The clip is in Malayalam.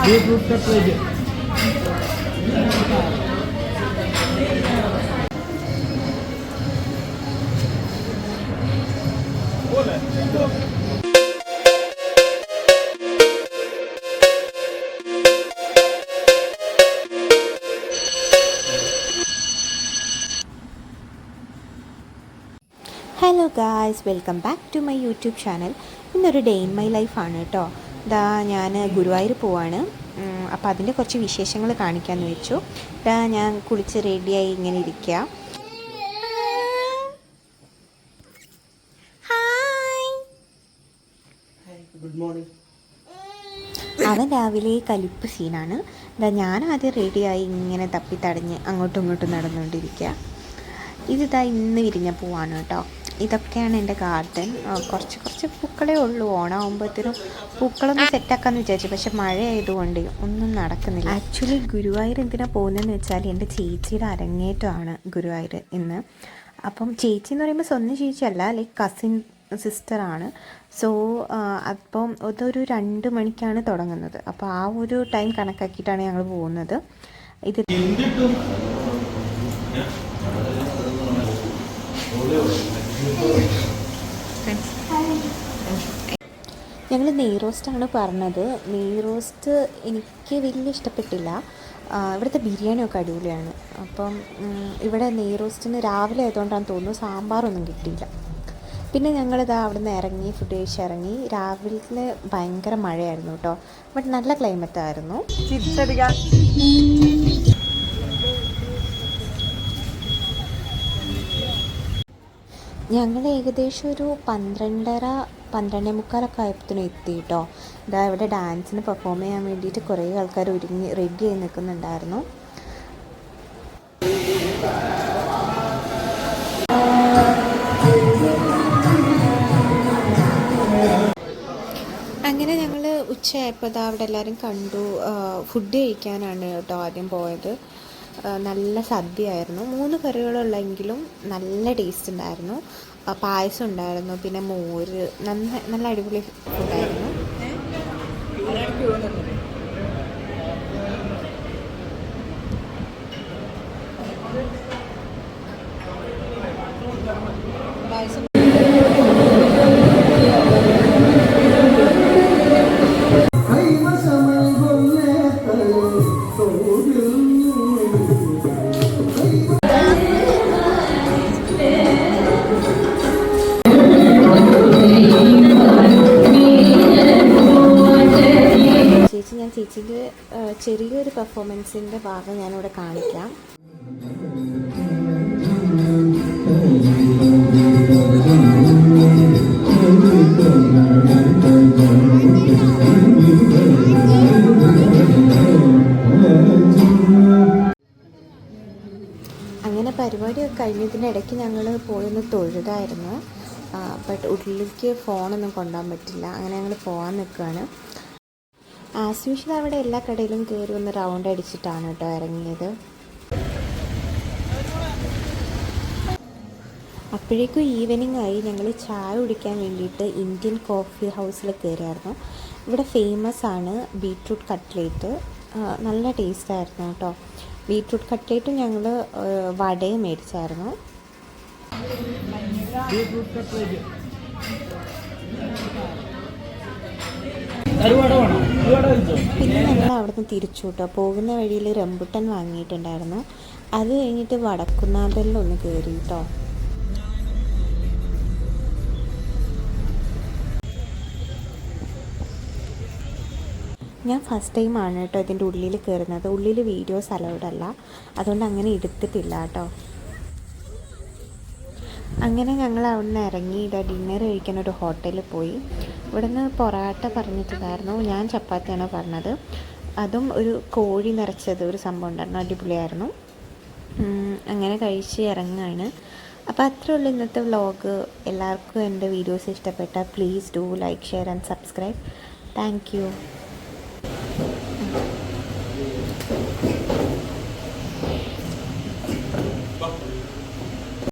Beetroot cutlet. Hello guys, welcome back to my YouTube channel. ഇന്നൊരു ഡേ ഇൻ മൈ ലൈഫാണ് കേട്ടോ. ഇതാ ഞാൻ ഗുരുവായൂർ പോവാണ്. അപ്പോൾ അതിൻ്റെ കുറച്ച് വിശേഷങ്ങൾ കാണിക്കാമെന്ന് വെച്ചു. ഇതാ ഞാൻ കുളിച്ച് റെഡിയായി ഇങ്ങനെ ഇരിക്കുക. Good morning. അവൻ രാവിലെ കലിപ്പ് സീനാണ്. ഇതാ ഞാൻ ആദ്യം റെഡിയായി ഇങ്ങനെ തപ്പിത്തടഞ്ഞ് അങ്ങോട്ടും ഇങ്ങോട്ടും നടന്നുകൊണ്ടിരിക്കുക. ഇതിതാ ഇന്ന് വിരിഞ്ഞ പൂവാണ് കേട്ടോ. ഇതൊക്കെയാണ് എൻ്റെ ഗാർഡൻ. കുറച്ച് പൂക്കളേ ഉള്ളൂ. ഓണമാകുമ്പോഴത്തേനും പൂക്കളൊന്നും സെറ്റാക്കാമെന്ന് വിചാരിച്ചു, പക്ഷെ മഴ ആയതുകൊണ്ട് ഒന്നും നടക്കുന്നില്ല. ആക്ച്വലി ഗുരുവായൂർ എന്തിനാണ് പോകുന്നതെന്ന് വെച്ചാൽ എൻ്റെ ചേച്ചിയുടെ അരങ്ങേറ്റമാണ് ഗുരുവായൂർ ഇന്ന്. അപ്പം ചേച്ചി എന്ന് പറയുമ്പോൾ സ്വന്തം ചേച്ചിയല്ല, ലൈക്ക് കസിൻ സിസ്റ്ററാണ്. സോ അപ്പം അതൊരു 2 മണിക്കാണ് തുടങ്ങുന്നത്. അപ്പോൾ ആ ഒരു ടൈം കണക്കാക്കിയിട്ടാണ് ഞങ്ങൾ പോകുന്നത്. ഇത് ഞങ്ങൾ നെയ്റോസ്റ്റാണ് പറഞ്ഞത്. നെയ്റോസ്റ്റ് എനിക്ക് വലിയ ഇഷ്ടപ്പെട്ടില്ല. ഇവിടുത്തെ ബിരിയാണിയൊക്കെ അടിപൊളിയാണ്. അപ്പം ഇവിടെ നെയ്റോസ്റ്റിന് രാവിലെ ആയതുകൊണ്ടാണ് തോന്നുന്നു സാമ്പാറൊന്നും കിട്ടിയില്ല. പിന്നെ ഞങ്ങളിതാ അവിടെ നിന്ന് ഇറങ്ങി, ഫുഡ് കഴിച്ചിറങ്ങി. രാവിലെ ഭയങ്കര മഴയായിരുന്നു കേട്ടോ, ബട്ട് നല്ല ക്ലൈമറ്റായിരുന്നു. ഞങ്ങൾ ഏകദേശം ഒരു 12:30-12:45 ആയപ്പോഴത്തേനും എത്തി കേട്ടോ. ഇതാ ഇവിടെ ഡാൻസിന് പെർഫോം ചെയ്യാൻ വേണ്ടിയിട്ട് കുറേ ആൾക്കാർ ഒരുങ്ങി റെഡി ആയി നിൽക്കുന്നുണ്ടായിരുന്നു. അങ്ങനെ ഞങ്ങൾ ഉച്ചയായപ്പോൾ ഇതാ അവിടെ എല്ലാവരും കണ്ടു. ഫുഡ് കഴിക്കാനാണ് കേട്ടോ ആദ്യം പോയത്. നല്ല സദ്യയായിരുന്നു. 3 കറികളുള്ളെങ്കിലും നല്ല ടേസ്റ്റ് ഉണ്ടായിരുന്നു. പായസം ഉണ്ടായിരുന്നു, പിന്നെ മോര്, നല്ല അടിപൊളി ഫുഡായിരുന്നു. ചേച്ചിൻ്റെ ചെറിയൊരു പെർഫോമൻസിൻ്റെ ഭാഗം ഞാനിവിടെ കാണിക്കാം. അങ്ങനെ പരിപാടിയൊക്കെ കഴിഞ്ഞതിനിടയ്ക്ക് ഞങ്ങൾ പോയൊന്ന് തൊഴുതായിരുന്നു. ബട്ട് ഉള്ളിലേക്ക് ഫോണൊന്നും കൊണ്ടുപോകാൻ പറ്റില്ല. അങ്ങനെ ഞങ്ങൾ പോകാൻ നിൽക്കുകയാണ്. ആസ് യൂഷ്വൽ അവിടെ എല്ലാ കടയിലും കയറി ഒന്ന് റൗണ്ട് അടിച്ചിട്ടാണ് കേട്ടോ ഇറങ്ങിയത്. അപ്പോഴേക്കും ഈവനിങ് ആയി. ഞങ്ങൾ ചായ കുടിക്കാൻ വേണ്ടിയിട്ട് ഇന്ത്യൻ കോഫി ഹൗസിൽ കയറിയായിരുന്നു. ഇവിടെ ഫേമസ് ആണ് ബീറ്റ്റൂട്ട് കട്ട്ലേറ്റ്. നല്ല ടേസ്റ്റായിരുന്നു കേട്ടോ. ബീറ്റ്റൂട്ട് കട്ട്ലേറ്റും ഞങ്ങൾ വടയും മേടിച്ചായിരുന്നു. പിന്നെ ഞങ്ങൾ അവിടെ നിന്ന് തിരിച്ചു കേട്ടോ. പോകുന്ന വഴിയിൽ റംബുട്ടാൻ വാങ്ങിയിട്ടുണ്ടായിരുന്നു. അത് കഴിഞ്ഞിട്ട് വടക്കുന്നാഥലിലൊന്ന് കയറി കേട്ടോ. ഞാൻ ഫസ്റ്റ് ടൈമാണ് കേട്ടോ ഇതിൻ്റെ ഉള്ളിൽ കയറുന്നത്. ഉള്ളിൽ വീഡിയോസ് അലൗഡ് അല്ല, അതുകൊണ്ട് അങ്ങനെ എടുത്തിട്ടില്ല കേട്ടോ. അങ്ങനെ ഞങ്ങൾ അവിടെ നിന്ന് ഇറങ്ങി ഡിന്നർ കഴിക്കാൻ ഒരു ഹോട്ടലിൽ പോയി. ഇവിടെ നിന്ന് പൊറാട്ട പറഞ്ഞിട്ടുണ്ടായിരുന്നു. ഞാൻ ചപ്പാത്തിയാണ് പറഞ്ഞത്. അതും ഒരു കോഴി നിറച്ചത് ഒരു സംഭവം ഉണ്ടായിരുന്നു, അടിപൊളിയായിരുന്നു. അങ്ങനെ കഴിച്ച് ഇറങ്ങുകയാണ്. അപ്പോൾ അത്രേ ഉള്ളൂ ഇന്നത്തെ വ്ളോഗ്. എല്ലാവർക്കും എൻ്റെ വീഡിയോസ് ഇഷ്ടപ്പെട്ടാൽ please do like, share and subscribe. Thank you.